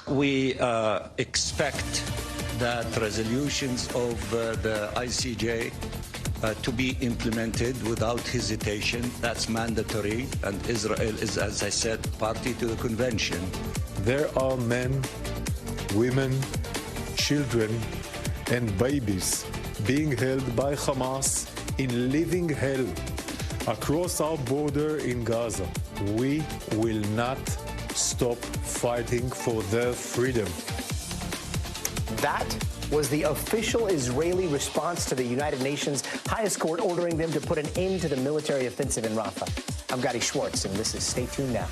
We expect that resolutions of the ICJ to be implemented without hesitation. That's mandatory, and Israel is, as I said, party to the convention. There are men, women, children, and babies being held by Hamas in living hell across our border in Gaza. We will not stop fighting for their freedom. That was the official Israeli response to the United Nations highest court ordering them to put an end to the military offensive in Rafah. I'm Gadi Schwartz, and this is Stay Tuned Now.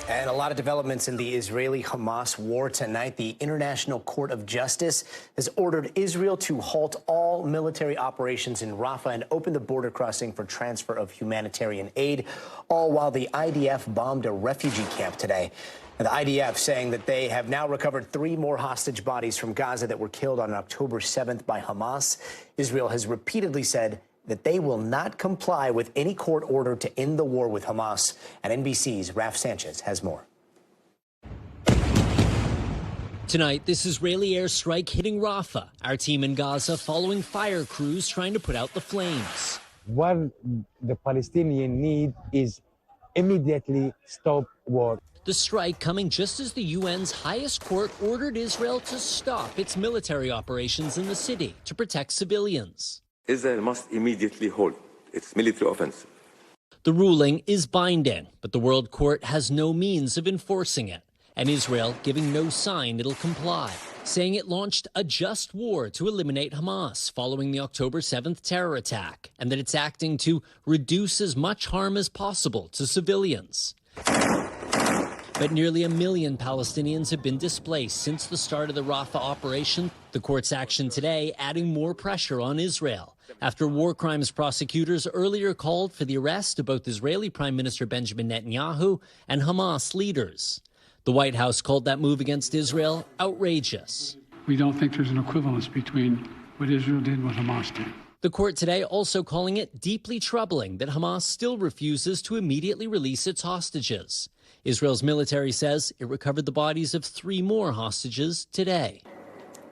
And a lot of developments in the Israeli-Hamas war tonight. The International Court of Justice has ordered Israel to halt all military operations in Rafah and open the border crossing for transfer of humanitarian aid, all while the IDF bombed a refugee camp today. And the IDF saying that they have now recovered 3 more hostage bodies from Gaza that were killed on October 7th by Hamas. Israel has repeatedly said that they will not comply with any court order to end the war with Hamas. And NBC's Raf Sanchez has more. Tonight, this Israeli airstrike hitting Rafah. Our team in Gaza following fire crews trying to put out the flames. What the Palestinians need is immediately stop war. The strike coming just as the UN's highest court ordered Israel to stop its military operations in the city to protect civilians. Israel must immediately halt its military offensive. The ruling is binding, but the World Court has no means of enforcing it, and Israel giving no sign it'll comply, saying it launched a just war to eliminate Hamas following the October 7th terror attack, and that it's acting to reduce as much harm as possible to civilians. But nearly 1 million Palestinians have been displaced since the start of the Rafah operation. The court's action today adding more pressure on Israel after war crimes prosecutors earlier called for the arrest of both Israeli Prime Minister Benjamin Netanyahu and Hamas leaders. The White House called that move against Israel outrageous. We don't think there's an equivalence between what Israel did and what Hamas did. The court today also calling it deeply troubling that Hamas still refuses to immediately release its hostages. Israel's military says it recovered the bodies of 3 more hostages today.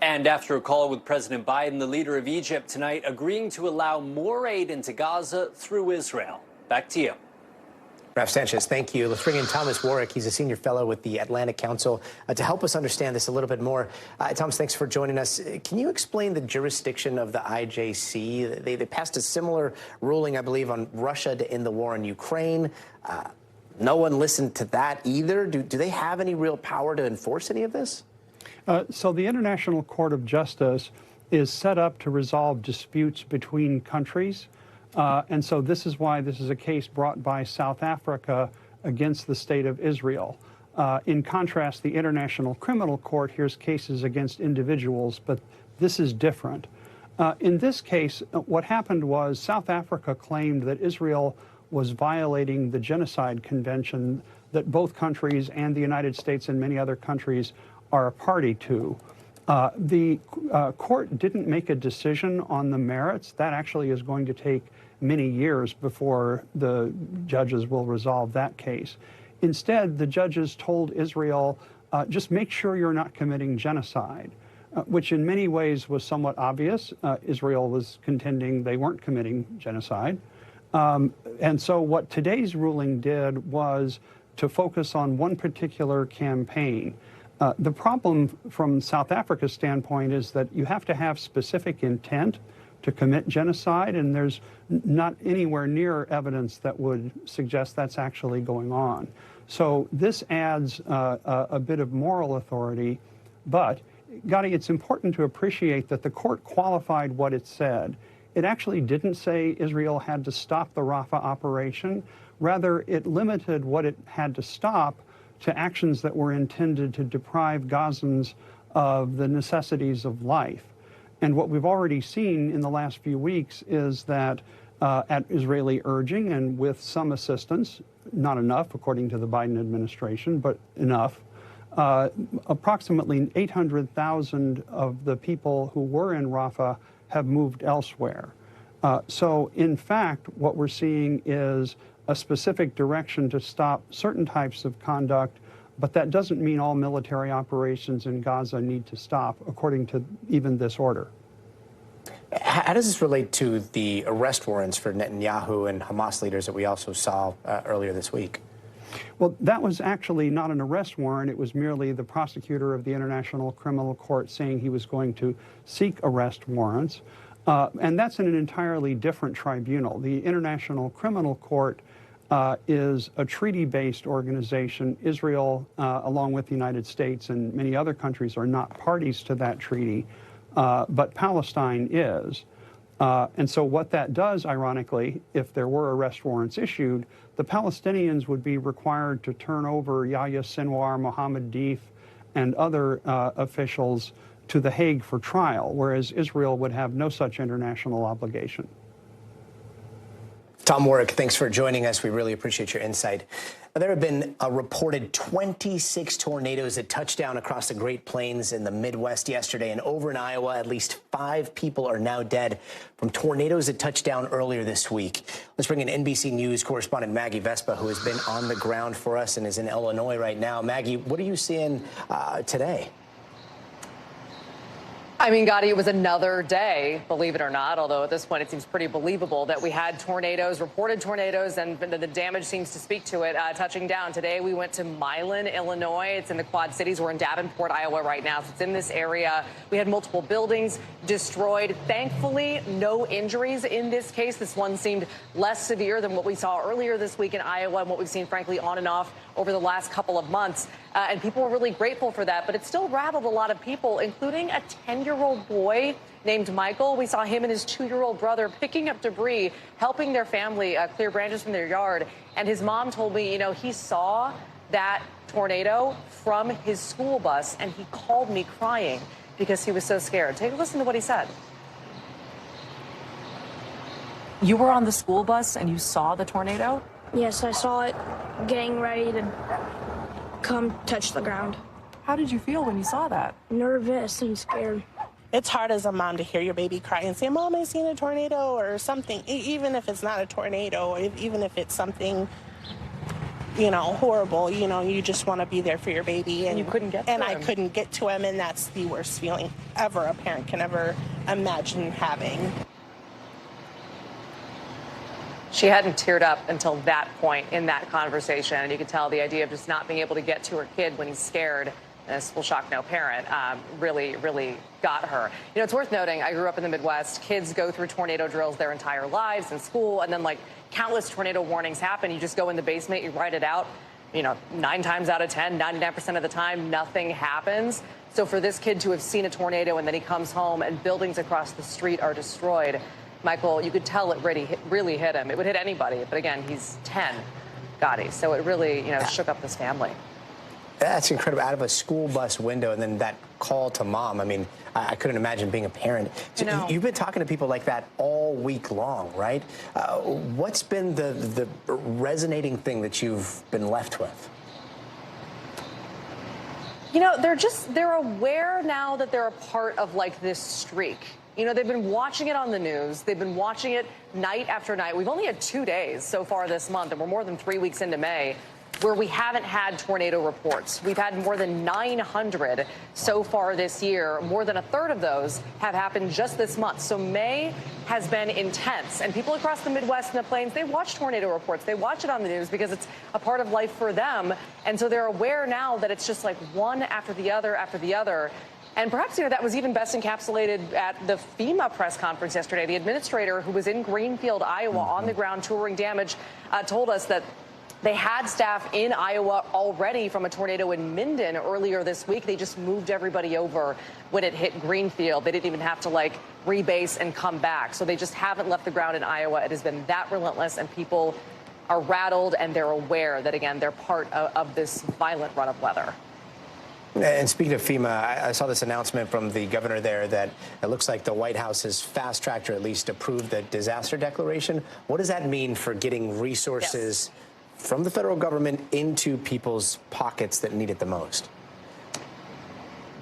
And after a call with President Biden, the leader of Egypt tonight agreeing to allow more aid into Gaza through Israel. Back to you. Raf Sanchez, thank you. Let's bring in Thomas Warwick. He's a senior fellow with the Atlantic Council to help us understand this a little bit more. Thomas, thanks for joining us. Can you explain the jurisdiction of the IJC? They passed a similar ruling, I believe, on Russia to end the war in Ukraine. No one listened to that either. Do they have any real power to enforce any of this? So the International Court of Justice is set up to resolve disputes between countries. And so this is why this is a case brought by South Africa against the state of Israel. In contrast, the International Criminal Court hears cases against individuals, but this is different. In this case, what happened was South Africa claimed that Israel was violating the Genocide Convention that both countries and the United States and many other countries are a party to. The court didn't make a decision on the merits. That actually is going to take many years before the judges will resolve that case. Instead, the judges told Israel, just make sure you're not committing genocide, which in many ways was somewhat obvious. Israel was contending they weren't committing genocide. And so what today's ruling did was to focus on one particular campaign. The problem from South Africa's standpoint is that you have to have specific intent to commit genocide, and there's not anywhere near evidence that would suggest that's actually going on. So this adds a bit of moral authority, but, Gadi, it's important to appreciate that the court qualified what it said. It actually didn't say Israel had to stop the Rafah operation. Rather, it limited what it had to stop to actions that were intended to deprive Gazans of the necessities of life. And what we've already seen in the last few weeks is that at Israeli urging and with some assistance, not enough according to the Biden administration, but enough, approximately 800,000 of the people who were in Rafah have moved elsewhere. So, in fact, what we're seeing is a specific direction to stop certain types of conduct, but that doesn't mean all military operations in Gaza need to stop, according to even this order. How does this relate to the arrest warrants for Netanyahu and Hamas leaders that we also saw earlier this week? Well, that was actually not an arrest warrant. It was merely the prosecutor of the International Criminal Court saying he was going to seek arrest warrants. And that's in an entirely different tribunal. The International Criminal Court is a treaty-based organization. Israel, along with the United States and many other countries, are not parties to that treaty, but Palestine is. And so what that does, ironically, if there were arrest warrants issued, the Palestinians would be required to turn over Yahya Sinwar, Mohammed Deif, and other officials to The Hague for trial, whereas Israel would have no such international obligation. Tom Warwick, thanks for joining us. We really appreciate your insight. There have been a reported 26 tornadoes that touched down across the Great Plains in the Midwest yesterday, and over in Iowa, at least 5 people are now dead from tornadoes that touched down earlier this week. Let's bring in NBC News correspondent Maggie Vespa, who has been on the ground for us and is in Illinois right now. Maggie, what are you seeing today? I mean, Gadi, it was another day, believe it or not, although at this point it seems pretty believable that we had tornadoes, reported tornadoes, and the damage seems to speak to it, touching down. Today we went to Milan, Illinois. It's in the Quad Cities. We're in Davenport, Iowa right now. So it's in this area. We had multiple buildings destroyed. Thankfully, no injuries in this case. This one seemed less severe than what we saw earlier this week in Iowa and what we've seen, frankly, on and off over the last couple of months. And people were really grateful for that. But it still rattled a lot of people, including a 10-year-old boy named Michael. We saw him and his 2-year-old brother picking up debris, helping their family clear branches from their yard. And his mom told me, you know, he saw that tornado from his school bus, and he called me crying because he was so scared. Take a listen to what he said. You were on the school bus and you saw the tornado? Yes, I saw it getting ready to come touch the ground. How did you feel when you saw that? Nervous and scared. It's hard as a mom to hear your baby cry and say, Mom, I seen a tornado or something, even if it's not a tornado, or even if it's something, you know, horrible. You know, you just want to be there for your baby. And you couldn't get to him. And I couldn't get to him, and that's the worst feeling ever a parent can ever imagine having. She hadn't teared up until that point in that conversation. And you could tell the idea of just not being able to get to her kid when he's scared, and this will shock no parent, really, really got her. You know, it's worth noting, I grew up in the Midwest. Kids go through tornado drills their entire lives in school, and then, like, countless tornado warnings happen. You just go in the basement, you write it out. You know, 9 times out of 10, 99% of the time, nothing happens. So for this kid to have seen a tornado and then he comes home and buildings across the street are destroyed, Michael, you could tell it really hit him. It would hit anybody. But again, he's 10, Gadi. So it really, you know, shook up this family. That's incredible. Out of a school bus window and then that call to mom. I mean, I couldn't imagine being a parent. So you've been talking to people like that all week long, right? What's been the resonating thing that you've been left with? You know, they're aware now that they're a part of, like, this streak. You know, they've been watching it on the news. They've been watching it night after night. We've only had 2 days so far this month, and we're more than 3 weeks into May, where we haven't had tornado reports. We've had more than 900 so far this year. More than a third of those have happened just this month. So May has been intense. And people across the Midwest and the Plains, they watch tornado reports. They watch it on the news because it's a part of life for them. And so they're aware now that it's just like one after the other after the other. And perhaps, you know, that was even best encapsulated at the FEMA press conference yesterday. The administrator, who was in Greenfield, Iowa, on the ground touring damage, told us that they had staff in Iowa already from a tornado in Minden earlier this week. They just moved everybody over when it hit Greenfield. They didn't even have to, like, rebase and come back. So they just haven't left the ground in Iowa. It has been that relentless, and people are rattled, and they're aware that, again, they're part of this violent run of weather. And speaking of FEMA, I saw this announcement from the governor there that it looks like the White House has fast-tracked or at least approved the disaster declaration. What does that mean for getting resources from the federal government into people's pockets that need it the most?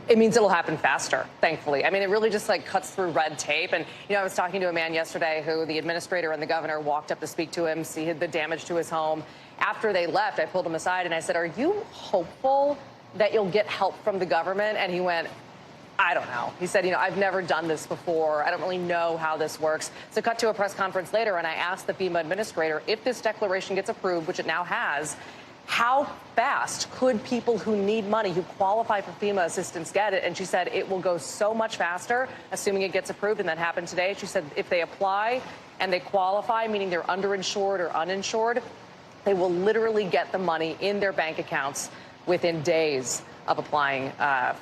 It means it'll happen faster, thankfully. I mean, it really just like cuts through red tape. And, you know, I was talking to a man yesterday who the administrator and the governor walked up to speak to him, see the damage to his home. After they left, I pulled him aside and I said, are you hopeful that you'll get help from the government? And he went, I don't know. He said, you know, I've never done this before. I don't really know how this works. So cut to a press conference later, and I asked the FEMA administrator if this declaration gets approved, which it now has, how fast could people who need money, who qualify for FEMA assistance, get it? And she said it will go so much faster, assuming it gets approved, and that happened today. She said if they apply and they qualify, meaning they're underinsured or uninsured, they will literally get the money in their bank accounts within days of applying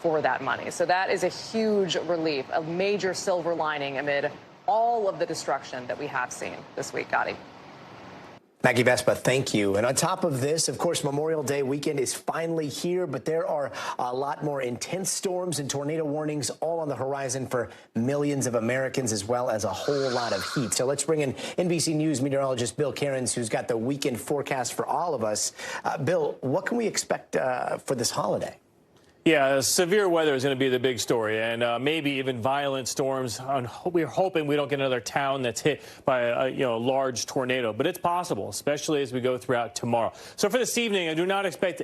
for that money. So that is a huge relief, a major silver lining amid all of the destruction that we have seen this week, Gadi. Maggie Vespa, thank you. And on top of this, of course, Memorial Day weekend is finally here, but there are a lot more intense storms and tornado warnings all on the horizon for millions of Americans, as well as a whole lot of heat. So let's bring in NBC News meteorologist Bill Cairns, who's got the weekend forecast for all of us. Bill, what can we expect for this holiday? Yeah, severe weather is going to be the big story, and maybe even violent storms. We're hoping we don't get another town that's hit by a large tornado, but it's possible, especially as we go throughout tomorrow. So for this evening, I do not expect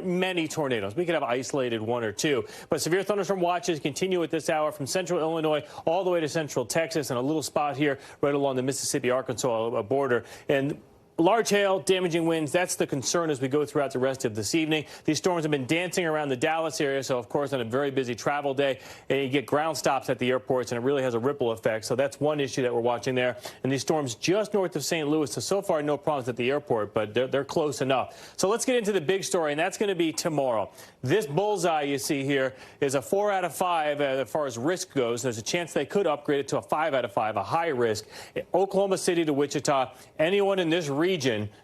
many tornadoes. We could have isolated one or two, but severe thunderstorm watches continue at this hour from central Illinois all the way to central Texas, and a little spot here right along the Mississippi-Arkansas border. And large hail, damaging winds, that's the concern as we go throughout the rest of this evening. These storms have been dancing around the Dallas area, so of course on a very busy travel day, and you get ground stops at the airports, and it really has a ripple effect. So that's one issue that we're watching there. And these storms just north of St. Louis, so far no problems at the airport, but they're close enough. So let's get into the big story, and that's going to be tomorrow. This bullseye you see here is a 4 out of 5 as far as risk goes. There's a chance they could upgrade it to a 5 out of 5, a high risk. Oklahoma City to Wichita, anyone in this region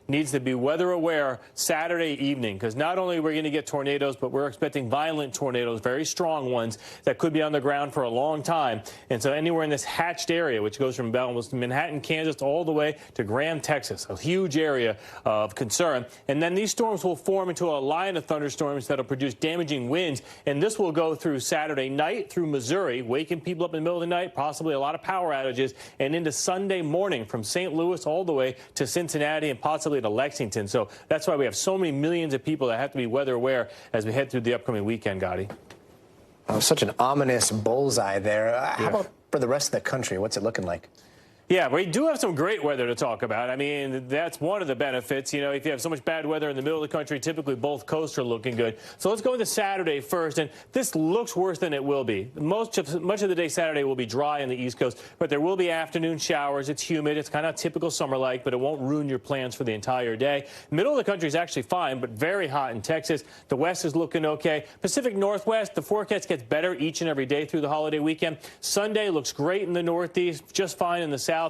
needs to be weather aware Saturday evening, because not only are we going to get tornadoes, but we're expecting violent tornadoes, very strong ones that could be on the ground for a long time. And so anywhere in this hatched area, which goes from almost Manhattan, Kansas, all the way to Graham, Texas, a huge area of concern. And then these storms will form into a line of thunderstorms that will produce damaging winds. And this will go through Saturday night through Missouri, waking people up in the middle of the night, possibly a lot of power outages, and into Sunday morning from St. Louis all the way to Cincinnati and possibly to Lexington. So that's why we have so many millions of people that have to be weather aware as we head through the upcoming weekend, Gadi. Oh, such an ominous bullseye there. How about for the rest of the country? What's it looking like? Yeah, we do have some great weather to talk about. I mean, that's one of the benefits. You know, if you have so much bad weather in the middle of the country, typically both coasts are looking good. So let's go into Saturday first. And this looks worse than it will be. Much of the day Saturday will be dry on the East Coast, but there will be afternoon showers. It's humid. It's kind of typical summer-like, but it won't ruin your plans for the entire day. Middle of the country is actually fine, but very hot in Texas. The West is looking okay. Pacific Northwest, the forecast gets better each and every day through the holiday weekend. Sunday looks great in the Northeast, just fine in the Southeast.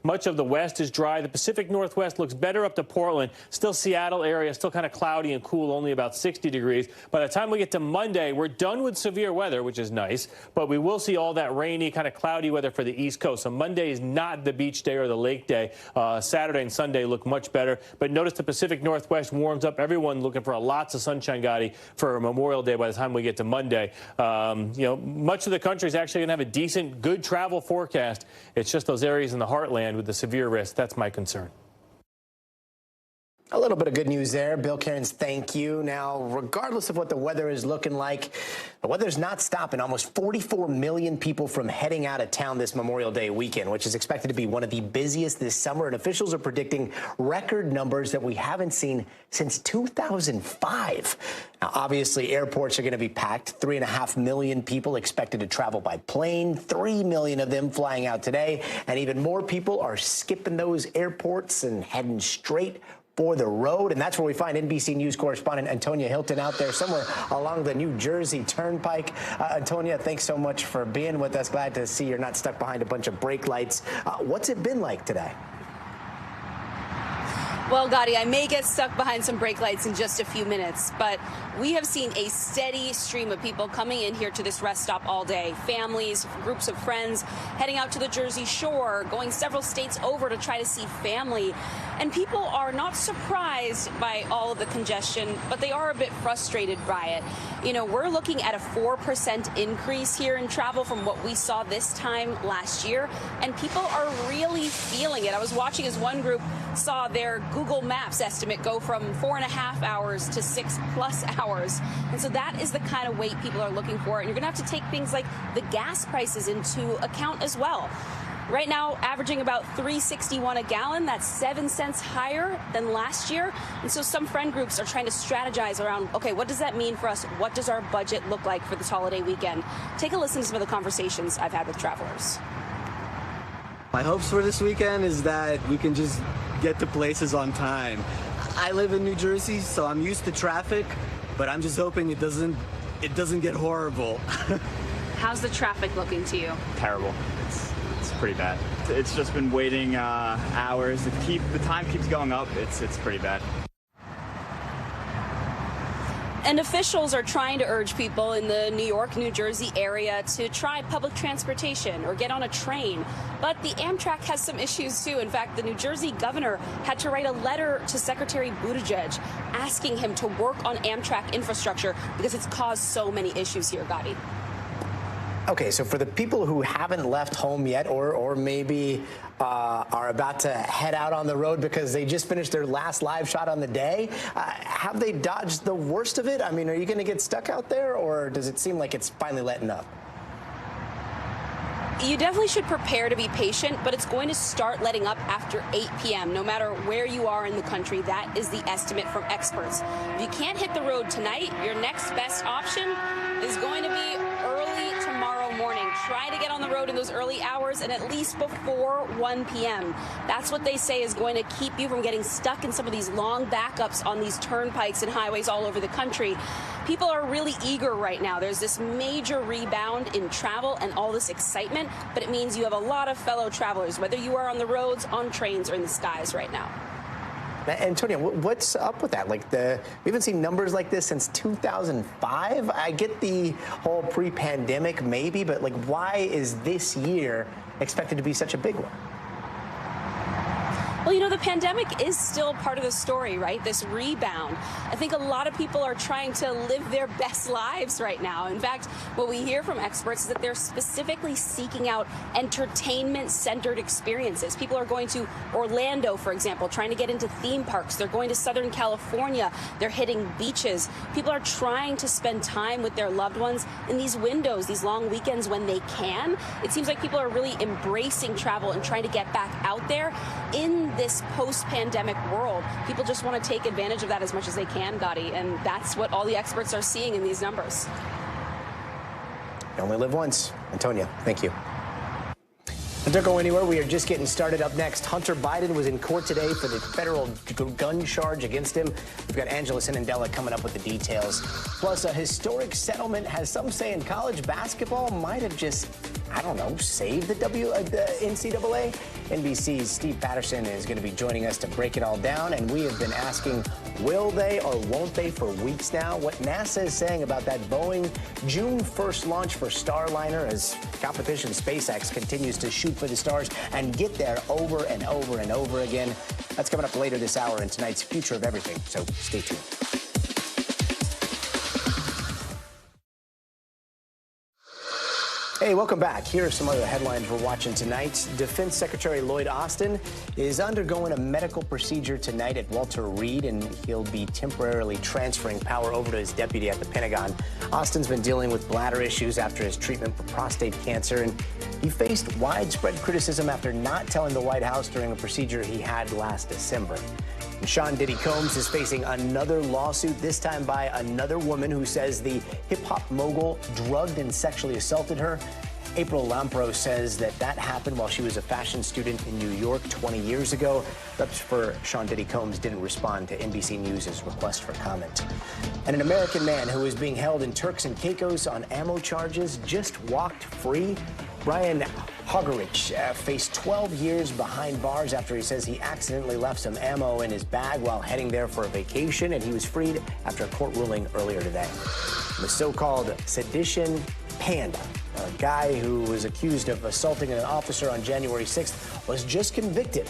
Much of the West is dry. The Pacific Northwest looks better up to Portland. Still Seattle area, still kind of cloudy and cool, only about 60 degrees. By the time we get to Monday, we're done with severe weather, which is nice, but we will see all that rainy, kind of cloudy weather for the East Coast. So Monday is not the beach day or the lake day. Saturday and Sunday look much better. But notice the Pacific Northwest warms up. Everyone looking for lots of sunshine, Gadi, for Memorial Day by the time we get to Monday. Much of the country is actually going to have a decent, good travel forecast. It's just those areas in the heartland with the severe risk. That's my concern. A little bit of good news there. Bill Cairns, thank you. Now, regardless of what the weather is looking like, the weather's not stopping almost 44 million people from heading out of town this Memorial Day weekend, which is expected to be one of the busiest this summer. And officials are predicting record numbers that we haven't seen since 2005. Now, obviously, airports are going to be packed. 3.5 million people expected to travel by plane, 3 million of them flying out today. And even more people are skipping those airports and heading straight for the road. And that's where we find NBC News correspondent Antonia Hilton out there somewhere along the New Jersey Turnpike. Antonia, thanks so much for being with us. Glad to see you're not stuck behind a bunch of brake lights. What's it been like today? Well, Gadi, I may get stuck behind some brake lights in just a few minutes, but we have seen a steady stream of people coming in here to this rest stop all day. Families, groups of friends, heading out to the Jersey Shore, going several states over to try to see family. And people are not surprised by all of the congestion, but they are a bit frustrated by it. You know, we're looking at a 4% increase here in travel from what we saw this time last year, and people are really feeling it. I was watching as one group saw their Google Maps estimate go from 4.5 hours to 6+ hours. And so that is the kind of wait people are looking for. And you're going to have to take things like the gas prices into account as well. Right now, averaging about $3.61 a gallon. That's 7 cents higher than last year. And so some friend groups are trying to strategize around, okay, what does that mean for us? What does our budget look like for this holiday weekend? Take a listen to some of the conversations I've had with travelers. My hopes for this weekend is that we can just get to places on time. I live in New Jersey, so I'm used to traffic, but I'm just hoping it doesn't get horrible. How's the traffic looking to you? Terrible. It's pretty bad. It's just been waiting hours. The time keeps going up. It's pretty bad. And officials are trying to urge people in the New York, New Jersey area to try public transportation or get on a train. But the Amtrak has some issues, too. In fact, the New Jersey governor had to write a letter to Secretary Buttigieg asking him to work on Amtrak infrastructure because it's caused so many issues here, Gadi. Okay, so for the people who haven't left home yet or maybe are about to head out on the road because they just finished their last live shot on the day, have they dodged the worst of it? I mean, are you going to get stuck out there, or does it seem like it's finally letting up? You definitely should prepare to be patient, but it's going to start letting up after 8 p.m. No matter where you are in the country, that is the estimate from experts. If you can't hit the road tonight, your next best option is going to be early tomorrow morning. Try to get on the road in those early hours and at least before 1 p.m. That's what they say is going to keep you from getting stuck in some of these long backups on these turnpikes and highways all over the country. People are really eager right now. There's this major rebound in travel and all this excitement, but it means you have a lot of fellow travelers, whether you are on the roads, on trains, or in the skies right now. Antonio, what's up with that? Like, we haven't seen numbers like this since 2005. I get the whole pre-pandemic maybe, but like, why is this year expected to be such a big one? Well, you know, the pandemic is still part of the story, right? This rebound. I think a lot of people are trying to live their best lives right now. In fact, what we hear from experts is that they're specifically seeking out entertainment-centered experiences. People are going to Orlando, for example, trying to get into theme parks. They're going to Southern California. They're hitting beaches. People are trying to spend time with their loved ones in these windows, these long weekends when they can. It seems like people are really embracing travel and trying to get back out there in this post-pandemic world. People just want to take advantage of that as much as they can, Gadi, and that's what all the experts are seeing in these numbers. You only live once. Antonia, thank you. And don't go anywhere. We are just getting started. Up next, Hunter Biden was in court today for the federal gun charge against him. We've got Angela Sinandela coming up with the details. Plus, a historic settlement has some saying college basketball might have just, I don't know, saved the NCAA. NBC's Steve Patterson is going to be joining us to break it all down. And we have been asking, will they or won't they for weeks now? What NASA is saying about that Boeing June 1st launch for Starliner as competition SpaceX continues to shoot for the stars and get there over and over and over again. That's coming up later this hour in tonight's Future of Everything, so stay tuned. Hey, welcome back. Here are some other headlines we're watching tonight. Defense Secretary Lloyd Austin is undergoing a medical procedure tonight at Walter Reed, and he'll be temporarily transferring power over to his deputy at the Pentagon. Austin's been dealing with bladder issues after his treatment for prostate cancer, and he faced widespread criticism after not telling the White House during a procedure he had last December. And Sean Diddy Combs is facing another lawsuit, this time by another woman who says the hip-hop mogul drugged and sexually assaulted her. April Lampro says that happened while she was a fashion student in New York 20 years ago. Reps for Sean Diddy Combs didn't respond to NBC News' request for comment. And an American man who is being held in Turks and Caicos on ammo charges just walked free. Brian, Hogerich faced 12 years behind bars after he says he accidentally left some ammo in his bag while heading there for a vacation, and he was freed after a court ruling earlier today. The so-called sedition panda, a guy who was accused of assaulting an officer on January 6th, was just convicted.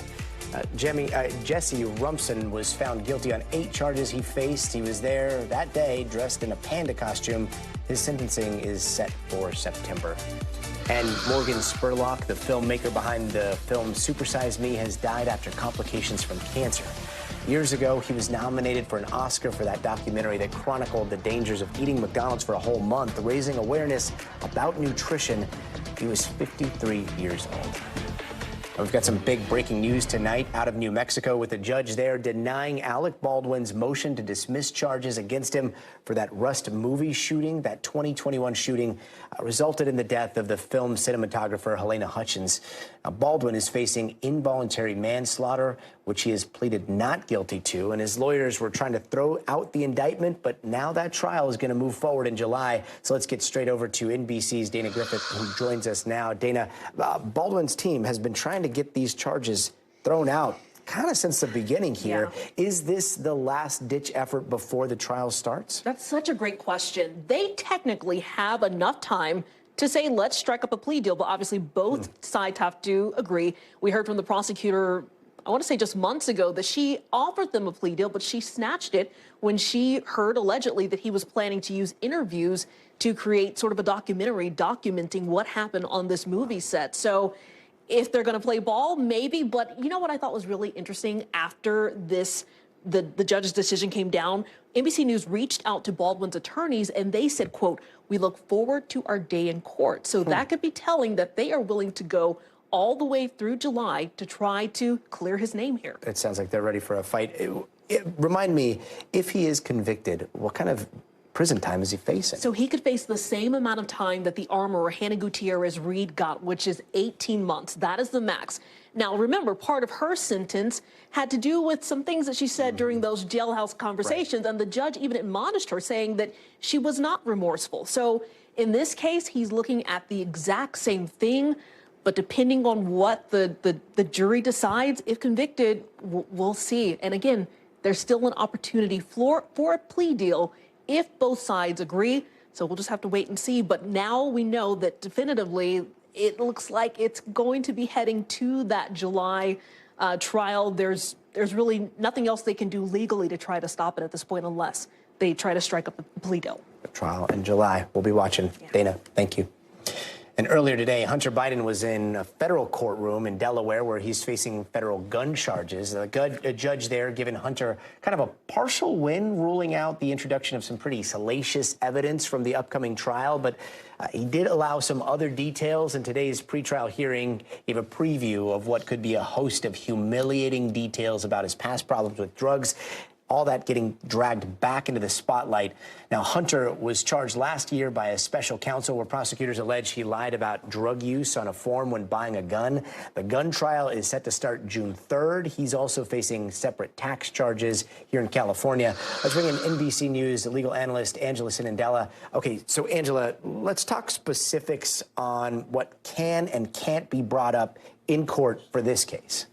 Jesse Rumson was found guilty on 8 charges he faced. He was there that day dressed in a panda costume. His sentencing is set for September. And Morgan Spurlock, the filmmaker behind the film Super Size Me, has died after complications from cancer. Years ago, he was nominated for an Oscar for that documentary that chronicled the dangers of eating McDonald's for a whole month, raising awareness about nutrition. He was 53 years old. We've got some big breaking news tonight out of New Mexico, with a judge there denying Alec Baldwin's motion to dismiss charges against him for that Rust movie shooting. That 2021 shooting resulted in the death of the film cinematographer Helena Hutchins. Now, Baldwin is facing involuntary manslaughter, which he has pleaded not guilty to, and his lawyers were trying to throw out the indictment, but now that trial is going to move forward in July. So let's get straight over to NBC's Dana Griffith, who joins us now. Dana, Baldwin's team has been trying to get these charges thrown out kind of since the beginning here. Yeah. Is this the last-ditch effort before the trial starts? That's such a great question. They technically have enough time to say, let's strike up a plea deal, but obviously both sides have to agree. We heard from the prosecutor, I want to say just months ago, that she offered them a plea deal, but she snatched it when she heard allegedly that he was planning to use interviews to create sort of a documentary documenting what happened on this movie set. So if they're going to play ball, maybe. But you know what I thought was really interesting after this, the judge's decision came down? NBC News reached out to Baldwin's attorneys, and they said, quote, "We look forward to our day in court." So that could be telling that they are willing to go all the way through July to try to clear his name here. It sounds like they're ready for a fight. Remind me, if he is convicted, what kind of prison time is he facing? So he could face the same amount of time that the armorer Hannah Gutierrez Reed got, which is 18 months. That is the max. Now, remember, part of her sentence had to do with some things that she said during those jailhouse conversations, and the judge even admonished her, saying that she was not remorseful. So in this case, he's looking at the exact same thing, but depending on what the jury decides, if convicted, we'll see. And again, there's still an opportunity for a plea deal if both sides agree. So we'll just have to wait and see. But now we know that definitively it looks like it's going to be heading to that July trial. There's really nothing else they can do legally to try to stop it at this point unless they try to strike up a plea deal. The trial in July. We'll be watching. Yeah. Dana, thank you. And earlier today, Hunter Biden was in a federal courtroom in Delaware where he's facing federal gun charges. A judge there giving Hunter kind of a partial win, ruling out the introduction of some pretty salacious evidence from the upcoming trial. But he did allow some other details in today's pretrial hearing, gave a preview of what could be a host of humiliating details about his past problems with drugs. All that getting dragged back into the spotlight. Now, Hunter was charged last year by a special counsel where prosecutors allege he lied about drug use on a form when buying a gun. The gun trial is set to start June 3rd. He's also facing separate tax charges here in California. Let's bring in NBC News legal analyst Angela Sinandela. Okay, so Angela, let's talk specifics on what can and can't be brought up in court for this case.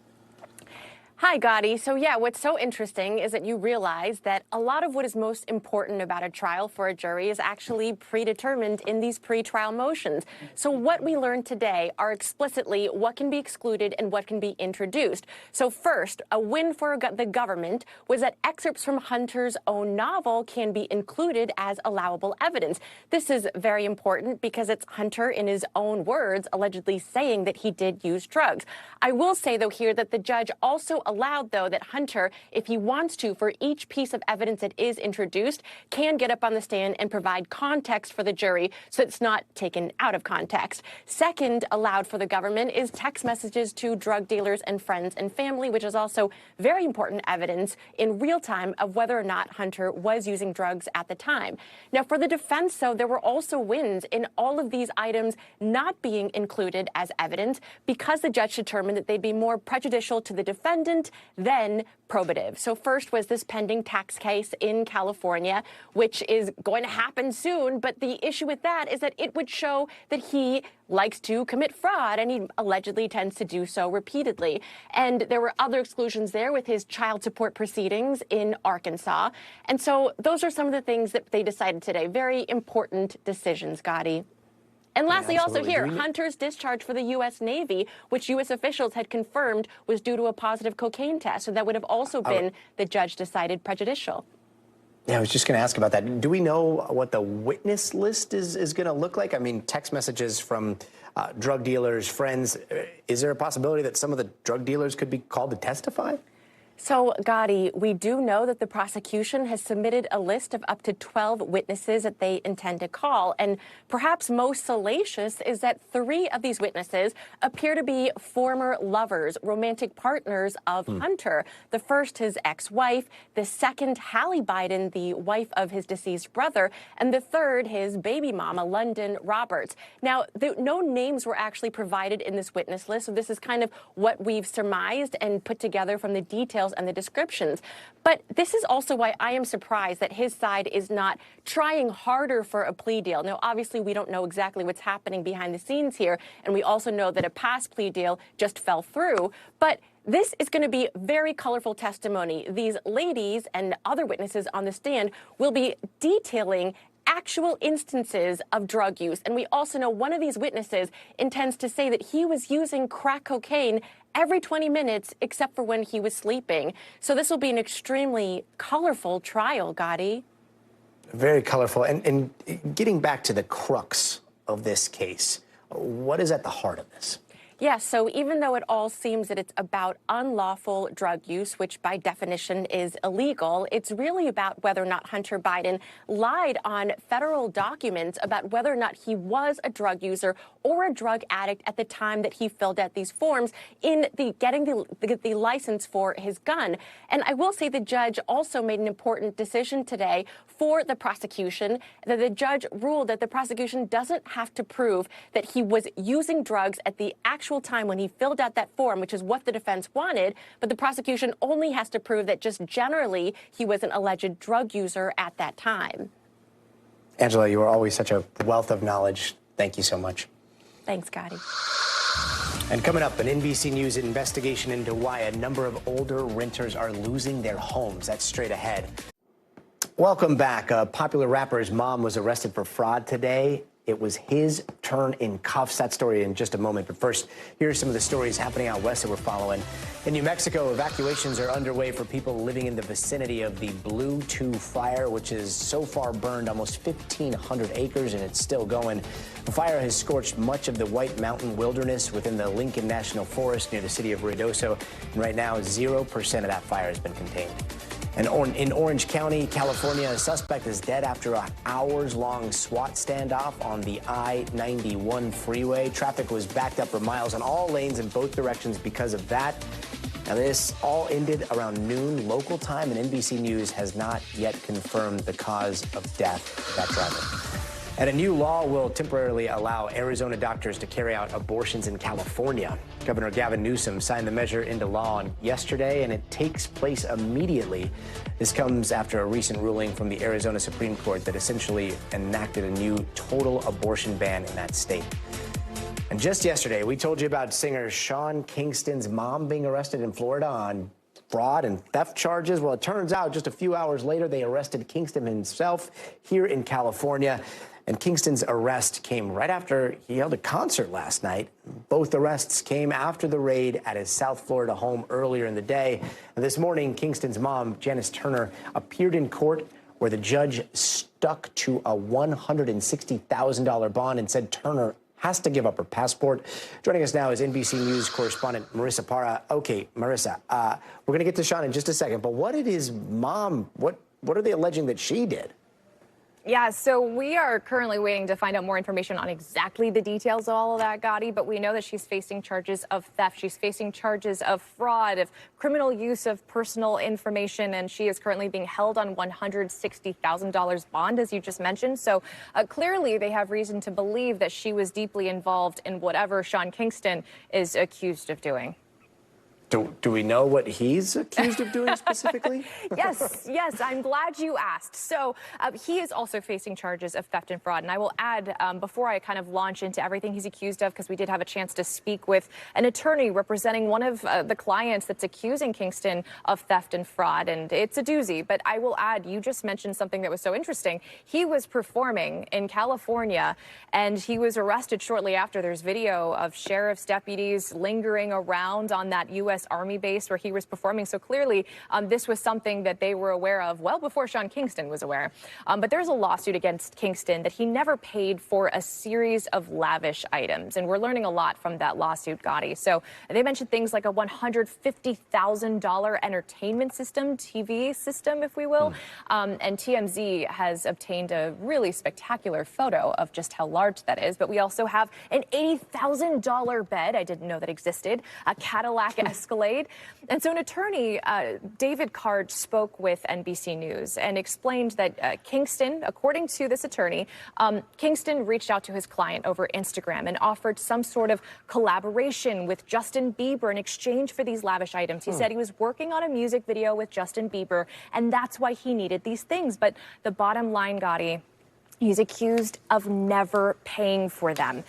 Hi, Gadi. So yeah, what's so interesting is that you realize that a lot of what is most important about a trial for a jury is actually predetermined in these pretrial motions. So what we learned today are explicitly what can be excluded and what can be introduced. So first, a win for the government was that excerpts from Hunter's own novel can be included as allowable evidence. This is very important because it's Hunter, in his own words, allegedly saying that he did use drugs. I will say, though, here that the judge also allowed, though, that Hunter, if he wants to, for each piece of evidence that is introduced, can get up on the stand and provide context for the jury so it's not taken out of context. Second, allowed for the government is text messages to drug dealers and friends and family, which is also very important evidence in real time of whether or not Hunter was using drugs at the time. Now, for the defense, though, there were also wins in all of these items not being included as evidence because the judge determined that they'd be more prejudicial to the defendant important, then probative. So first was this pending tax case in California, which is going to happen soon. But the issue with that is that it would show that he likes to commit fraud, and he allegedly tends to do so repeatedly. And there were other exclusions there with his child support proceedings in Arkansas. And so those are some of the things that they decided today. Very important decisions, Gadi. And lastly, also here, Hunter's discharge for the U.S. Navy, which U.S. officials had confirmed was due to a positive cocaine test. So that would have also been, the judge decided, prejudicial. Yeah, I was just going to ask about that. Do we know what the witness list is going to look like? I mean, text messages from drug dealers, friends. Is there a possibility that some of the drug dealers could be called to testify? So, Gadi, we do know that the prosecution has submitted a list of up to 12 witnesses that they intend to call. And perhaps most salacious is that 3 of these witnesses appear to be former lovers, romantic partners of Hunter. The first, his ex-wife. The second, Hallie Biden, the wife of his deceased brother. And the third, his baby mama, London Roberts. Now, no names were actually provided in this witness list. So this is kind of what we've surmised and put together from the details and the descriptions. But this is also why I am surprised that his side is not trying harder for a plea deal. Now, obviously, we don't know exactly what's happening behind the scenes here, and we also know that a past plea deal just fell through. But this is going to be very colorful testimony. These ladies and other witnesses on the stand will be detailing actual instances of drug use. And we also know one of these witnesses intends to say that he was using crack cocaine every 20 minutes except for when he was sleeping. So this will be an extremely colorful trial, Gadi. Very colorful. And getting back to the crux of this case, what is at the heart of this? Yeah, so even though it all seems that it's about unlawful drug use, which by definition is illegal, it's really about whether or not Hunter Biden lied on federal documents about whether or not he was a drug user or a drug addict at the time that he filled out these forms in getting the license for his gun. And I will say the judge also made an important decision today for the prosecution, that the judge ruled that the prosecution doesn't have to prove that he was using drugs at the actual time when he filled out that form, which is what the defense wanted, but the prosecution only has to prove that just generally he was an alleged drug user at that time. Angela, you are always such a wealth of knowledge. Thank you so much. Thanks, Gadi. And coming up, an NBC News investigation into why a number of older renters are losing their homes. That's straight ahead. Welcome back. A popular rapper's mom was arrested for fraud today. It was his turn in cuffs. That story in just a moment. But first, here are some of the stories happening out west that we're following. In New Mexico, evacuations are underway for people living in the vicinity of the Blue 2 fire, which has so far burned almost 1,500 acres, and it's still going. The fire has scorched much of the White Mountain wilderness within the Lincoln National Forest near the city of Ruidoso. And right now, 0% of that fire has been contained. And in Orange County, California, a suspect is dead after an hours-long SWAT standoff on the I-91 freeway. Traffic was backed up for miles on all lanes in both directions because of that. Now, this all ended around noon local time, and NBC News has not yet confirmed the cause of death of that driver. And a new law will temporarily allow Arizona doctors to carry out abortions in California. Governor Gavin Newsom signed the measure into law on yesterday, and it takes place immediately. This comes after a recent ruling from the Arizona Supreme Court that essentially enacted a new total abortion ban in that state. And just yesterday, we told you about singer Sean Kingston's mom being arrested in Florida on fraud and theft charges. Well, it turns out just a few hours later, they arrested Kingston himself here in California. And Kingston's arrest came right after he held a concert last night. Both arrests came after the raid at his South Florida home earlier in the day. And this morning, Kingston's mom, Janice Turner, appeared in court where the judge stuck to a $160,000 bond and said Turner has to give up her passport. Joining us now is NBC News correspondent Marissa Parra. Okay, Marissa, we're going to get to Sean in just a second, but what did his mom, what are they alleging that she did? Yeah, so we are currently waiting to find out more information on exactly the details of all of that, Gadi, but we know that she's facing charges of theft. She's facing charges of fraud, of criminal use of personal information, and she is currently being held on $160,000 bond, as you just mentioned. So clearly they have reason to believe that she was deeply involved in whatever Sean Kingston is accused of doing. Do we know what he's accused of doing specifically? Yes, I'm glad you asked. So he is also facing charges of theft and fraud. And I will add, before I kind of launch into everything he's accused of, because we did have a chance to speak with an attorney representing one of the clients that's accusing Kingston of theft and fraud. And it's a doozy. But I will add, you just mentioned something that was so interesting. He was performing in California, and he was arrested shortly after. There's video of sheriff's deputies lingering around on that U.S. Army base where he was performing. So clearly, this was something that they were aware of well before Sean Kingston was aware. But there's a lawsuit against Kingston that he never paid for a series of lavish items. And we're learning a lot from that lawsuit, Gadi. So they mentioned things like a $150,000 entertainment system, TV system, if we will. And TMZ has obtained a really spectacular photo of just how large that is. But we also have an $80,000 bed. I didn't know that existed. A Cadillac Escalade. And so an attorney, David Card, spoke with NBC News and explained that Kingston, according to this attorney, Kingston reached out to his client over Instagram and offered some sort of collaboration with Justin Bieber in exchange for these lavish items. He said he was working on a music video with Justin Bieber, and that's why he needed these things. But the bottom line, Gadi, he's accused of never paying for them.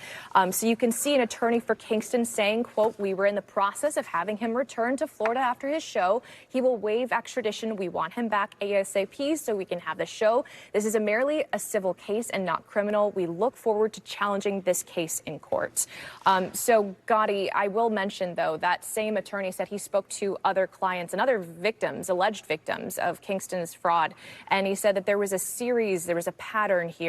So you can see an attorney for Kingston saying, quote, "We were in the process of having him return to Florida after his show. He will waive extradition. We want him back ASAP so we can have the show. This is merely a civil case and not criminal. We look forward to challenging this case in court." So, Gadi, I will mention, though, that same attorney said he spoke to other clients and other victims, alleged victims of Kingston's fraud. And he said that there was a pattern here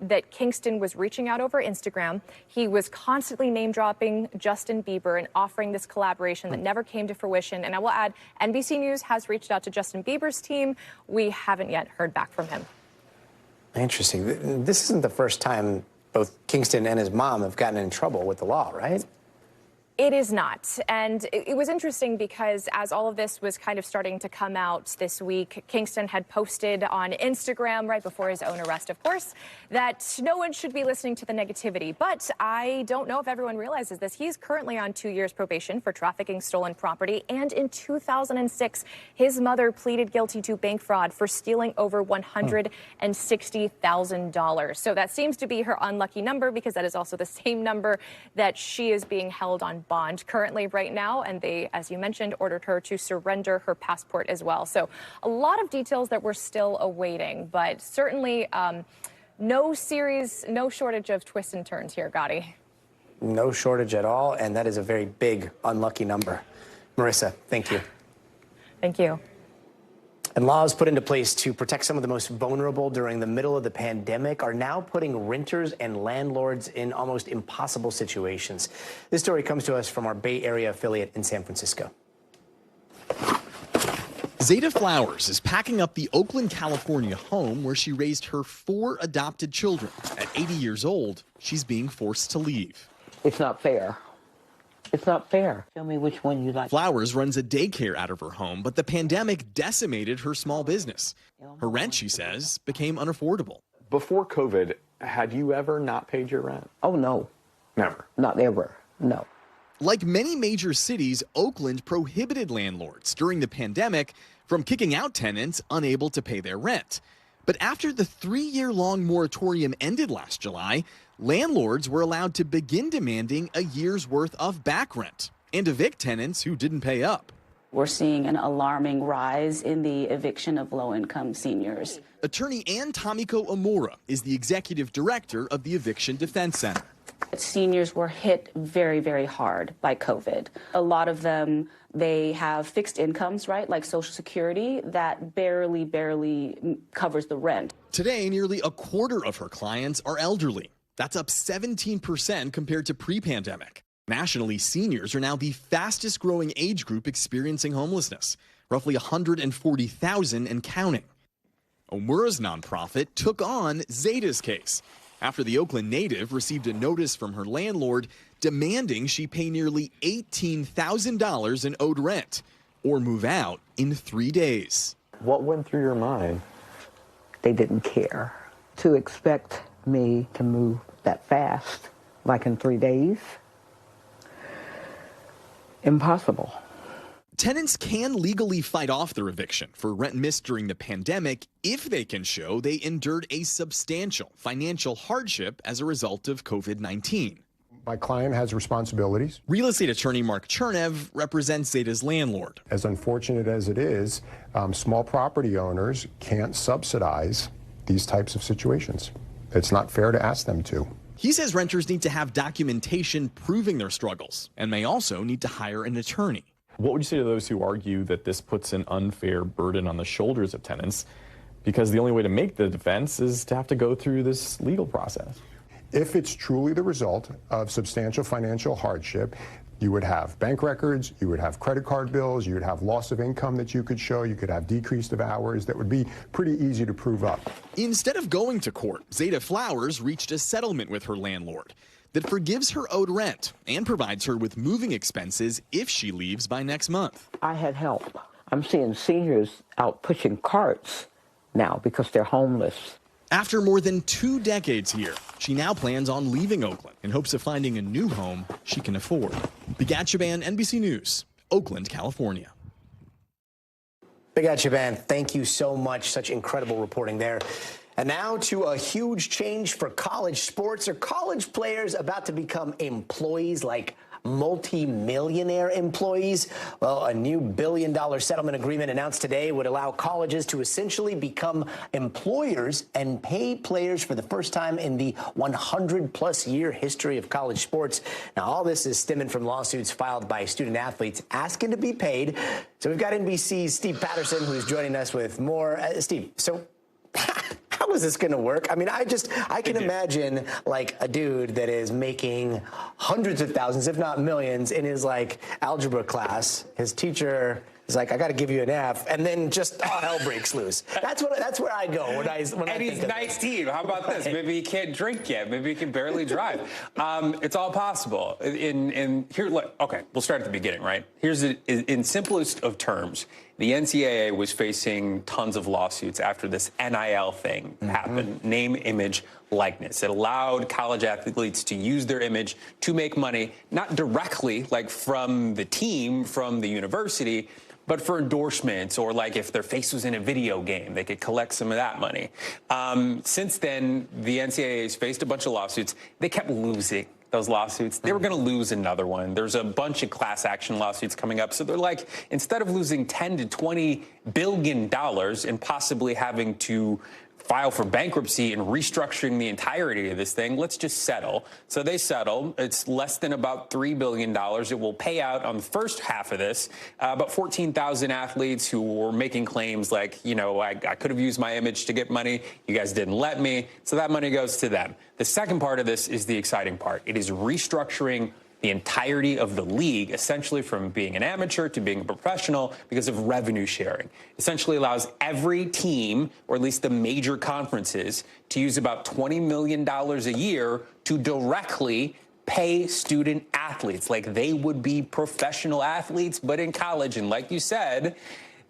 that Kingston was reaching out over Instagram. He was constantly name-dropping Justin Bieber and offering this collaboration that never came to fruition. And I will add, NBC News has reached out to Justin Bieber's team. We haven't yet heard back from him. Interesting. This isn't the first time both Kingston and his mom have gotten in trouble with the law, right? It is not. And it was interesting because as all of this was kind of starting to come out this week, Kingston had posted on Instagram right before his own arrest, of course, that no one should be listening to the negativity. But I don't know if everyone realizes this. He's currently on 2 years probation for trafficking stolen property. And in 2006, his mother pleaded guilty to bank fraud for stealing over $160,000. So that seems to be her unlucky number because that is also the same number that she is being held on bond currently right now, and they, as you mentioned, ordered her to surrender her passport as well. So a lot of details that we're still awaiting, but certainly no shortage of twists and turns here, Gadi. No shortage at all, and that is a very big unlucky number. Marissa, thank you. Thank you. And laws put into place to protect some of the most vulnerable during the middle of the pandemic are now putting renters and landlords in almost impossible situations. This story comes to us from our Bay Area affiliate in San Francisco. Zeta Flowers is packing up the Oakland, California home where she raised her 4 adopted children. At 80 years old, she's being forced to leave. It's not fair. It's not fair. Tell me which one you like. Flowers runs a daycare out of her home, but the pandemic decimated her small business. Her rent, she says, became unaffordable. Before COVID, had you ever not paid your rent? Oh, no. Never? Not ever, no. Like many major cities, Oakland prohibited landlords during the pandemic from kicking out tenants unable to pay their rent. But after the 3-year-long moratorium ended last July, landlords were allowed to begin demanding a year's worth of back rent and evict tenants who didn't pay up. We're seeing an alarming rise in the eviction of low-income seniors. Attorney Ann Tomiko Amora is the executive director of the Eviction Defense Center. Seniors were hit very, very hard by COVID. A lot of them, they have fixed incomes, right, like Social Security, that barely covers the rent. Today, nearly a quarter of her clients are elderly. That's up 17% compared to pre-pandemic. Nationally, seniors are now the fastest growing age group experiencing homelessness, roughly 140,000 and counting. Omura's nonprofit took on Zeta's case after the Oakland native received a notice from her landlord demanding she pay nearly $18,000 in owed rent or move out in 3 days. What went through your mind? They didn't care. To expect me to move that fast, like in 3 days, impossible. Tenants can legally fight off their eviction for rent missed during the pandemic if they can show they endured a substantial financial hardship as a result of COVID-19. My client has responsibilities. Real estate attorney Mark Chernev represents Zeta's landlord. As unfortunate as it is, small property owners can't subsidize these types of situations. It's not fair to ask them to. He says renters need to have documentation proving their struggles and may also need to hire an attorney. What would you say to those who argue that this puts an unfair burden on the shoulders of tenants because the only way to make the defense is to have to go through this legal process? If it's truly the result of substantial financial hardship, you would have bank records, you would have credit card bills, you would have loss of income that you could show, you could have decreased of hours. That would be pretty easy to prove up. Instead of going to court, Zeta Flowers reached a settlement with her landlord that forgives her owed rent and provides her with moving expenses if she leaves by next month. I had help. I'm seeing seniors out pushing carts now because they're homeless. After more than 2 decades here, she now plans on leaving Oakland in hopes of finding a new home she can afford. Bigat Shaban, NBC News, Oakland, California. Bigat Shaban, thank you so much. Such incredible reporting there. And now to a huge change for college sports. Are college players about to become employees, like multi-millionaire employees? Well, a new billion-dollar settlement agreement announced today would allow colleges to essentially become employers and pay players for the first time in the 100-plus year history of college sports. Now, all this is stemming from lawsuits filed by student athletes asking to be paid. So we've got NBC's Steve Patterson, who's joining us with more. Steve, so how is this going to work? I mean, I can imagine like a dude that is making hundreds of thousands, if not millions, in his like algebra class. His teacher is like, I got to give you an F, and then just all hell breaks loose. That's where I go when I and he's 19. How about this? Maybe he can't drink yet. Maybe he can barely drive. It's all possible. Okay, we'll start at the beginning, right? In simplest of terms, the NCAA was facing tons of lawsuits after this NIL thing happened, name, image, likeness. It allowed college athletes to use their image to make money, not directly like from the team, from the university, but for endorsements, or like if their face was in a video game, they could collect some of that money. Since then, the NCAA has faced a bunch of lawsuits. They kept losing those lawsuits. They were going to lose another one. There's a bunch of class action lawsuits coming up. So they're like, instead of losing $10 to $20 billion and possibly having to file for bankruptcy and restructuring the entirety of this thing, let's just settle. So they settle. It's less than about $3 billion. It will pay out on the first half of this. About 14,000 athletes who were making claims like, you know, I could have used my image to get money. You guys didn't let me. So that money goes to them. The second part of this is the exciting part. It is restructuring the entirety of the league, essentially from being an amateur to being a professional, because of revenue sharing. Essentially allows every team, or at least the major conferences, to use about $20 million a year to directly pay student athletes like they would be professional athletes, but in college. And like you said,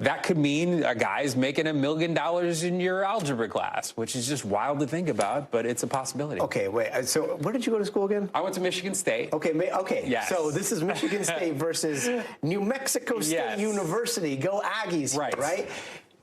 that could mean a guy's making $1 million in your algebra class, which is just wild to think about, but it's a possibility. Okay, wait. So where did you go to school again? I went to Michigan State. Okay. Yes. So this is Michigan State versus New Mexico State University. Go Aggies, right?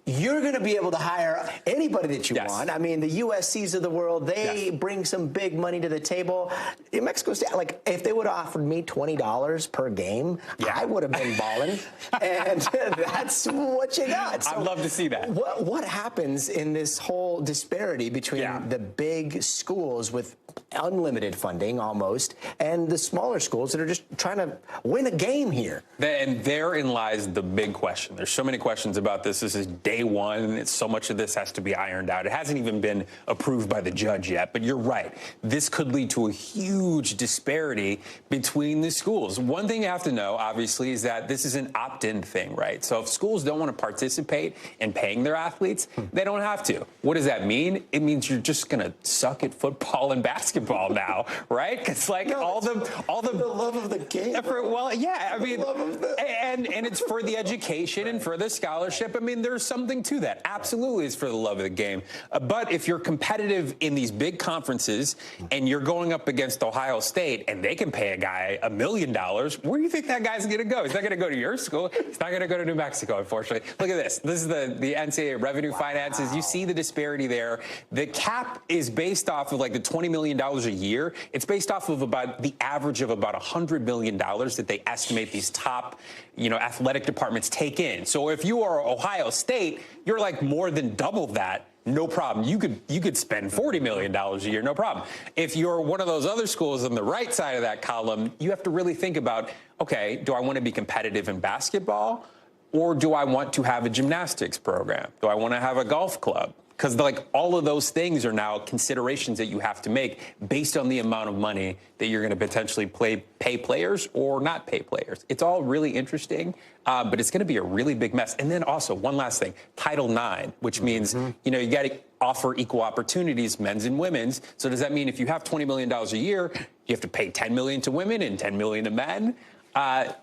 You're going to be able to hire anybody that you want. I mean, the USCs of the world, they bring some big money to the table. In Mexico State, like, if they would have offered me $20 per game, I would have been balling. And that's what you got. So I'd love to see that. What happens in this whole disparity between the big schools with unlimited funding almost and the smaller schools that are just trying to win a game here? And therein lies the big question. There's so many questions about this. This is day one, and so much of this has to be ironed out. It hasn't even been approved by the judge yet, but you're right. This could lead to a huge disparity between the schools. One thing you have to know, obviously, is that this is an opt-in thing, right? So if schools don't want to participate in paying their athletes, they don't have to. What does that mean? It means you're just going to suck at football and basketball now, right? It's like all the love of the game. Well, yeah, I mean, and it's for the education and for the scholarship. I mean, there's some something to that. Absolutely, it's for the love of the game. But if you're competitive in these big conferences and you're going up against Ohio State and they can pay a guy $1 million, where do you think that guy's going to go? He's not going to go to your school. He's not going to go to New Mexico, unfortunately. Look at this. This is the NCAA revenue finances. You see the disparity there. The cap is based off of like the $20 million a year. It's based off of about the average of about $100 million that they estimate these top, athletic departments take in. So if you are Ohio State, you're like more than double that. No problem. You could spend $40 million a year, no problem. If you're one of those other schools on the right side of that column, you have to really think about, okay, do I want to be competitive in basketball, or do I want to have a gymnastics program? Do I want to have a golf club? Because like all of those things are now considerations that you have to make based on the amount of money that you're going to potentially pay players or not pay players. It's all really interesting, but it's going to be a really big mess. And then also one last thing, Title IX, which means, you got to offer equal opportunities, men's and women's. So does that mean if you have $20 million a year, you have to pay $10 million to women and $10 million to men?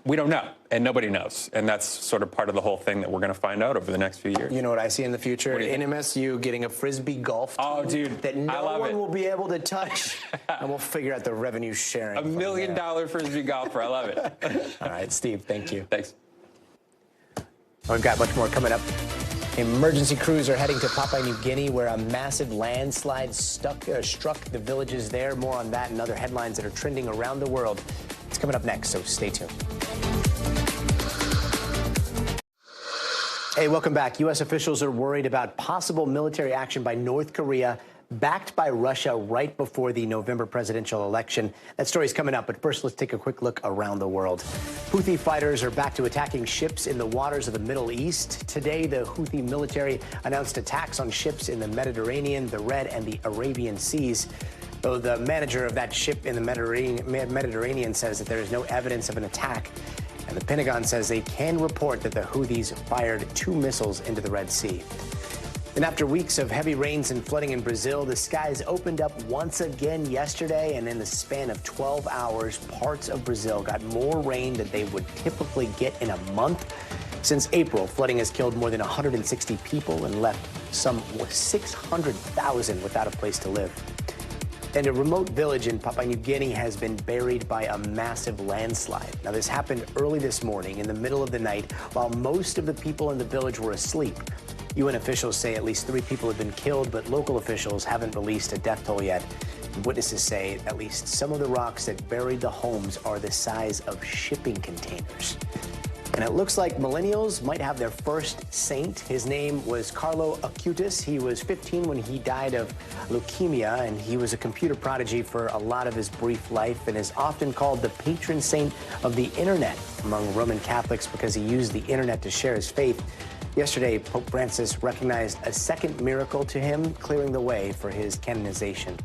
We don't know, and nobody knows. And that's sort of part of the whole thing that we're going to find out over the next few years. You know what I see in the future? In MSU getting a Frisbee golf team that no one will be able to touch, and we'll figure out the revenue sharing. $1 million Frisbee golfer. I love it. All right, Steve, thank you. Thanks. We've got much more coming up. Emergency crews are heading to Papua New Guinea, where a massive landslide struck the villages there. More on that and other headlines that are trending around the world. It's coming up next, so stay tuned. Hey, welcome back. U.S. officials are worried about possible military action by North Korea, backed by Russia right before the November presidential election. That story's coming up, but first let's take a quick look around the world. Houthi fighters are back to attacking ships in the waters of the Middle East. Today, the Houthi military announced attacks on ships in the Mediterranean, the Red, and the Arabian Seas. Though the manager of that ship in the Mediterranean says that there is no evidence of an attack. And the Pentagon says they can report that the Houthis fired 2 missiles into the Red Sea. And after weeks of heavy rains and flooding in Brazil, the skies opened up once again yesterday, and in the span of 12 hours, parts of Brazil got more rain than they would typically get in a month. Since April, flooding has killed more than 160 people and left some 600,000 without a place to live. And a remote village in Papua New Guinea has been buried by a massive landslide. Now, this happened early this morning in the middle of the night while most of the people in the village were asleep. UN officials say at least 3 people have been killed, but local officials haven't released a death toll yet. Witnesses say at least some of the rocks that buried the homes are the size of shipping containers. And it looks like millennials might have their first saint. His name was Carlo Acutis. He was 15 when he died of leukemia, and he was a computer prodigy for a lot of his brief life and is often called the patron saint of the internet among Roman Catholics because he used the internet to share his faith. Yesterday, Pope Francis recognized a second miracle to him, clearing the way for his canonization.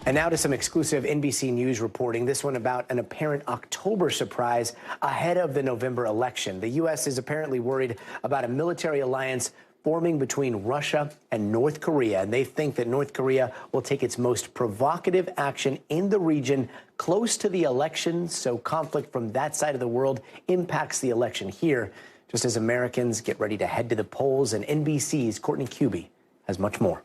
And now to some exclusive NBC News reporting, this one about an apparent October surprise ahead of the November election. The U.S. is apparently worried about a military alliance forming between Russia and North Korea, and they think that North Korea will take its most provocative action in the region close to the election, so conflict from that side of the world impacts the election here, just as Americans get ready to head to the polls. And NBC's Courtney Cuby has much more.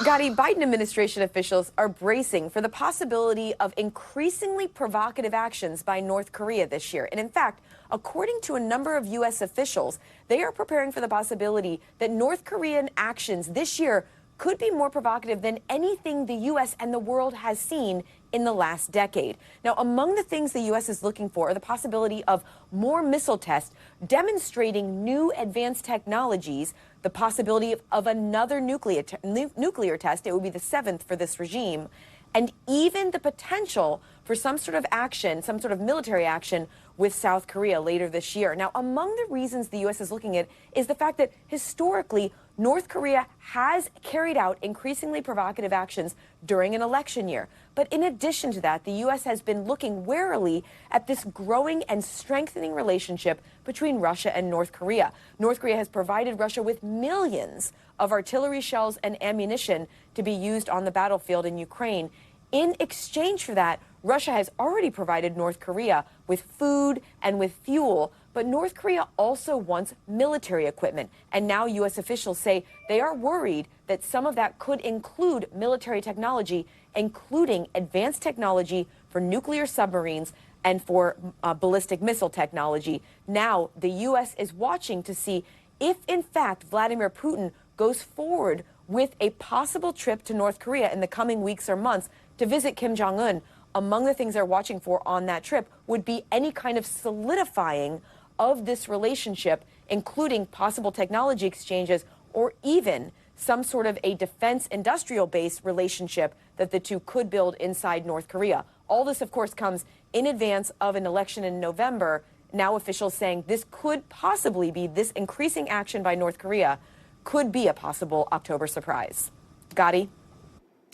Gadi, Biden administration officials are bracing for the possibility of increasingly provocative actions by North Korea this year. And in fact, according to a number of U.S. officials, they are preparing for the possibility that North Korean actions this year could be more provocative than anything the U.S. and the world has seen in the last decade. Now, among the things the U.S. is looking for are the possibility of more missile tests demonstrating new advanced technologies, the possibility of another nuclear test. It would be the 7th for this regime, and even the potential for some sort of action, some sort of military action with South Korea later this year. Now, among the reasons the U.S. is looking at is the fact that historically, North Korea has carried out increasingly provocative actions during an election year. But in addition to that, the U.S. has been looking warily at this growing and strengthening relationship between Russia and North Korea. North Korea has provided Russia with millions of artillery shells and ammunition to be used on the battlefield in Ukraine. In exchange for that, Russia has already provided North Korea with food and with fuel, but North Korea also wants military equipment. And now U.S. officials say they are worried that some of that could include military technology, including advanced technology for nuclear submarines and for ballistic missile technology. Now, the U.S. is watching to see if, in fact, Vladimir Putin goes forward with a possible trip to North Korea in the coming weeks or months to visit Kim Jong-un. Among the things they're watching for on that trip would be any kind of solidifying of this relationship, including possible technology exchanges or even some sort of a defense industrial base relationship that the two could build inside North Korea. All this, of course, comes in advance of an election in November. Now officials saying this could possibly be, this increasing action by North Korea could be a possible October surprise. Gadi?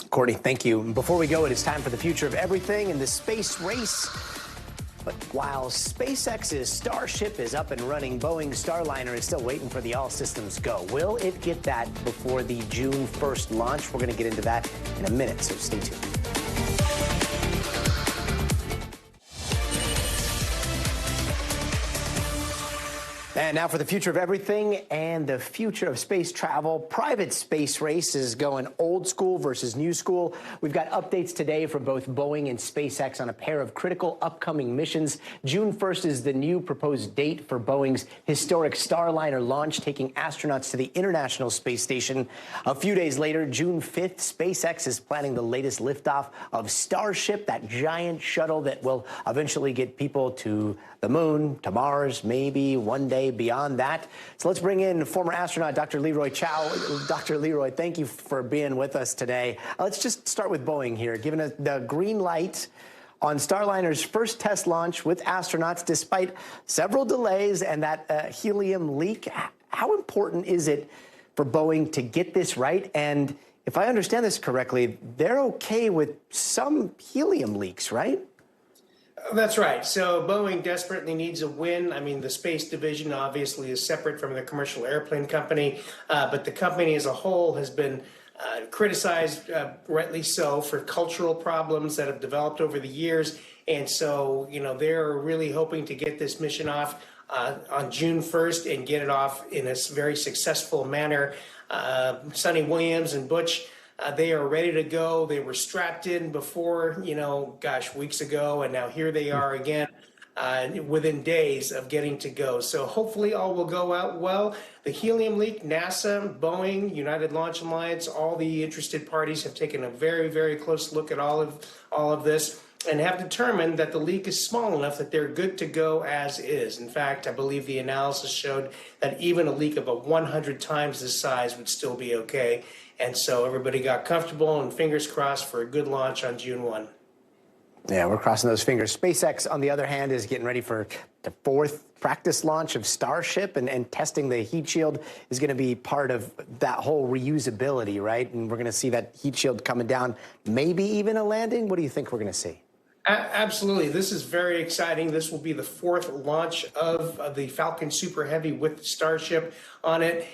Courtney, thank you. Before we go, it is time for the future of everything in the space race. But while SpaceX's Starship is up and running, Boeing's Starliner is still waiting for the all systems go. Will it get that before the June 1st launch? We're going to get into that in a minute, so stay tuned. And now for the future of everything and the future of space travel. Private space race is going old school versus new school. We've got updates today from both Boeing and SpaceX on a pair of critical upcoming missions. June 1st is the new proposed date for Boeing's historic Starliner launch, taking astronauts to the International Space Station. A few days later, June 5th, SpaceX is planning the latest liftoff of Starship, that giant shuttle that will eventually get people to the moon, to Mars, maybe one day beyond that. So let's bring in former astronaut Dr. Leroy Chow. Dr. Leroy, thank you for being with us today. Let's just start with Boeing here, giving us the green light on Starliner's first test launch with astronauts despite several delays and that helium leak. How important is it for Boeing to get this right? And if I understand this correctly, they're okay with some helium leaks, right? That's right. So Boeing desperately needs a win. I mean, the space division obviously is separate from the commercial airplane company, but the company as a whole has been criticized, rightly so, for cultural problems that have developed over the years. And so, you know, they're really hoping to get this mission off on June 1st and get it off in a very successful manner. Sonny Williams and Butch, they are ready to go. They were strapped in before, weeks ago, and now here they are again within days of getting to go. So hopefully all will go out well. The helium leak, NASA, Boeing, United Launch Alliance, all the interested parties have taken a very, very close look at all of this and have determined that the leak is small enough that they're good to go as is. In fact, I believe the analysis showed that even a leak of 100 times this size would still be okay. And so everybody got comfortable and fingers crossed for a good launch on June 1. Yeah, we're crossing those fingers. SpaceX, on the other hand, is getting ready for the fourth practice launch of Starship, and testing the heat shield is going to be part of that whole reusability, right? And we're going to see that heat shield coming down, maybe even a landing. What do you think we're going to see? Absolutely. This is very exciting. This will be the fourth launch of the Falcon Super Heavy with Starship on it.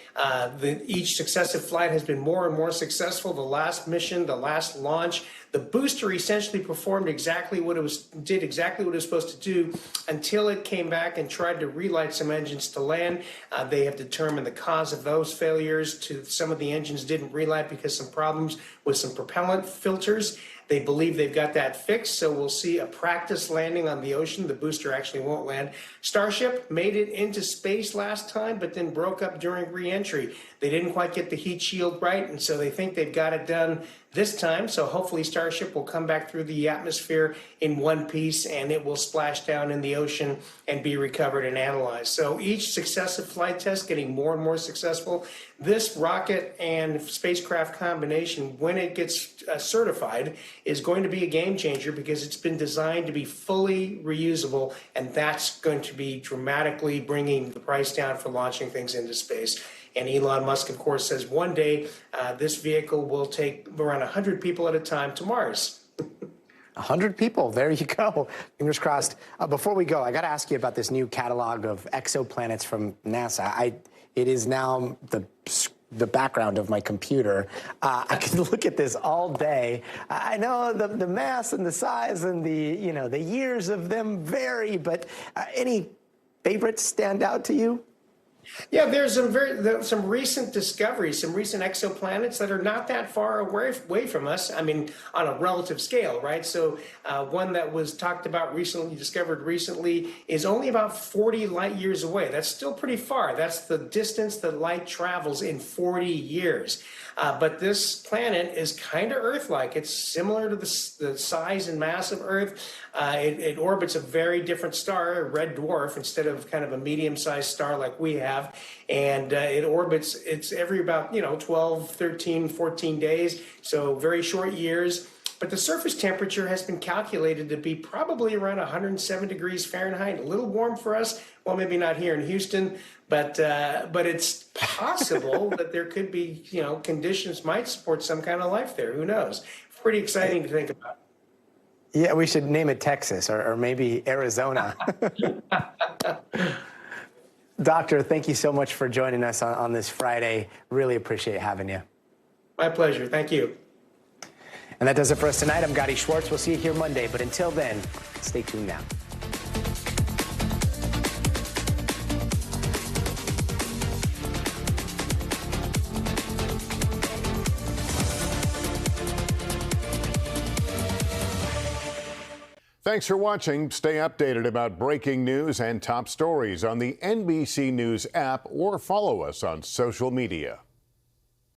Each successive flight has been more and more successful. The last mission, the last launch, the booster essentially performed exactly what it was supposed to do until it came back and tried to relight some engines to land. They have determined the cause of those failures. Some of the engines didn't relight because some problems with some propellant filters. They believe they've got that fixed, so we'll see a practice landing on the ocean. The booster actually won't land. Starship made it into space last time, but then broke up during re-entry. They didn't quite get the heat shield right, and so they think they've got it done this time. So hopefully Starship will come back through the atmosphere in one piece, and it will splash down in the ocean and be recovered and analyzed. So each successive flight test getting more and more successful. This rocket and spacecraft combination, when it gets certified, is going to be a game changer because it's been designed to be fully reusable, and that's going to be dramatically bringing the price down for launching things into space. And Elon Musk, of course, says one day this vehicle will take around 100 people at a time to Mars. 100 people. There you go. Fingers crossed. Before we go, I got to ask you about this new catalog of exoplanets from NASA. It is now the the background of my computer. I could look at this all day. I know the mass and the size and the years of them vary, but any favorites stand out to you? Yeah, there's some recent discoveries, some recent exoplanets that are not that far away from us. I mean, on a relative scale, right? So one that was talked about recently, discovered recently, is only about 40 light years away. That's still pretty far. That's the distance that light travels in 40 years. But this planet is kind of Earth-like. It's similar to the size and mass of Earth. It orbits a very different star, a red dwarf, instead of kind of a medium-sized star like we have. And it orbits, it's every about, 12, 13, 14 days, so very short years. But the surface temperature has been calculated to be probably around 107 degrees Fahrenheit, a little warm for us. Well, maybe not here in Houston, but it's possible that there could be, conditions might support some kind of life there. Who knows? Pretty exciting to think about. Yeah, we should name it Texas or maybe Arizona. Doctor, thank you so much for joining us on this Friday. Really appreciate having you. My pleasure. Thank you. And that does it for us tonight. I'm Gadi Schwartz. We'll see you here Monday. But until then, stay tuned now. Thanks for watching. Stay updated about breaking news and top stories on the NBC News app or follow us on social media.